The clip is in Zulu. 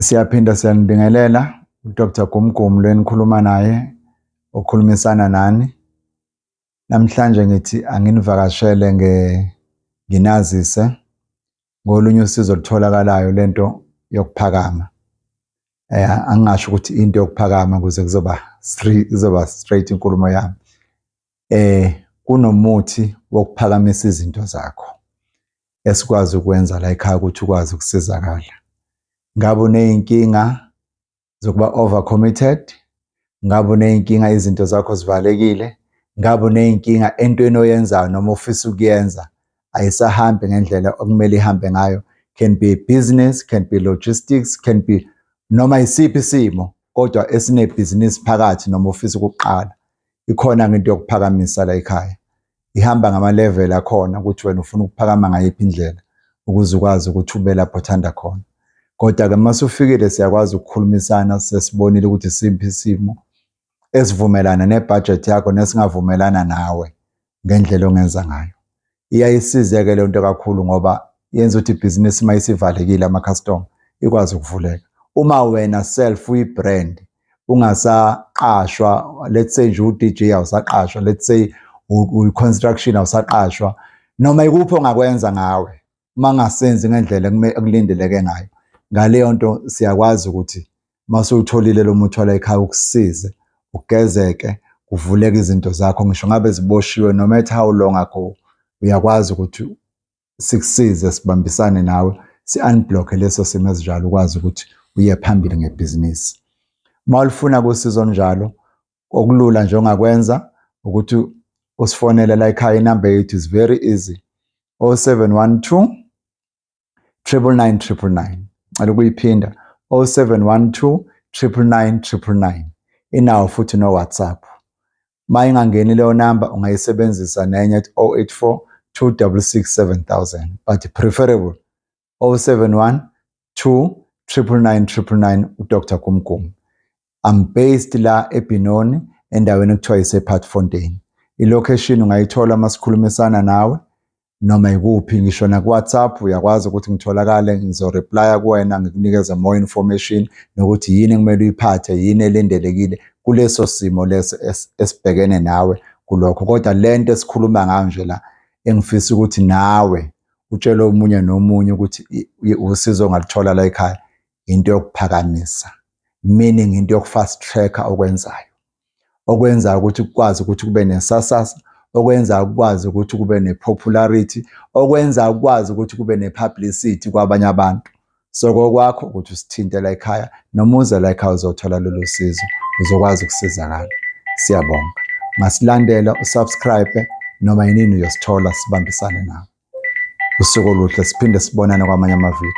Siyaphinda siyanibingelela uDr. Gumgum lo enikhuluma naye okhulumisana nani. Namhlanje ngithi anginivakashele nginazise ngolunye usizo olutholakalayo lento yokuphakama. Angingasho ukuthi into yokuphakama ukuze kuzoba straight inkulumo yami. Kunomuthi wokuphakamisa izinto zakho esikwazi ukwenza la ekhaya ukuthi ukwazi ukusizakala. Ngabe uneyinkinga zokuba overcommitted, ngabe uneyinkinga izinto zakho zivalekile, ngabe uneyinkinga entweni oyenzayo noma ufisa ukuyenza ayisahambi ngendlela okumele ihambe ngayo, can be business, can be logistics, can be noma isiphi isimo kodwa esinebhizinisi phakathi noma ufisa ukuqala. Ikhona into yokuphakamisa la ekhaya. Ihamba ngama level akhona ukuthi wena ufuna ukuphakama ngayiphi indlela ukuze ukwazi ukuthi ube lapho othanda khona. Kodwa ke mase ufikile siyakwazi ukukhulumisana sesibonile ukuthi simphi isimo esivumelana nebudget yakho nesingavumelana nawe ngendlela ongenza ngayo. Iyayisiza ke le nto kakhulu ngoba yenza ukuthi ibhizinisi mayisivalekile ama-customer ikwazi ukuvuleka. Uma wena self uyi-brand ungasaqashwa, let's say nje u-DJ awusaqashwa, let's say uyi-construction awusaqashwa, noma ikuphi ongakwenza ngawe uma ngasenzi ngendlela ekulindeleke ngayo. Ngaleyo nto siyakwazi ukuthi mase utholile lo muthi wala ekhaya ukusize ugezeke kuvuleke izinto zakho ngisho ngabe ziboshiwe no matter how long ago uyakwazi ukuthi sikusize sibambisane nawe si-unblock leso simo esinjalo ukwazi ukuthi uye phambili ngebhizinisi. Mawulifuna kusizo njalo okulula nje ongakwenza ukuthi usifonele la ekhaya. Inamba yethu is very easy, 0712 999 999. Ngicela ukuyiphinda 0712 999 999. Inawo futhi no WhatsApp. Mayingangeni leyo namba ungayisebenzisa nenye ethi 084 266 7000, but preferable 071 2 999 999 uDr. Gumgum. I'm based la eBenoni endaweni ekuthiwa isePartfontein. I-location ungayithola masikhulumisana nawe noma ikuphi, ngisho na ku-WhatsApp uyakwazi ukuthi ngitholakale, ngizoreplya kuwena ngikunikeze more information nokuthi yini kumele uyiphathe, yini elindelekile kuleso simo leso esibhekene nawe kulokho. Kodwa lento esikhuluma ngayo nje la engifisa ukuthi nawe utshele omunye nomunye ukuthi usizo ongalithola la ekhaya into yokuphakamisa, meaning into yokufast tracker okwenza ukuthi ukwazi ukuthi kube nesasasa, okwenza ukwazi ukuthi kube nepopularity, okwenza ukwazi ukuthi kube nepublicity kwabanye abantu. So kokwakho ukuthi usithinte la ekhaya noma uze la ekhaya uzothola lolu sizo uzokwazi ukusizakala. Siyabonga. Masilandela usubscribe noma yini uyosithola sibambisane nawe. Usuku oluhle, siphinde sibonane kwamanye amavidiyo.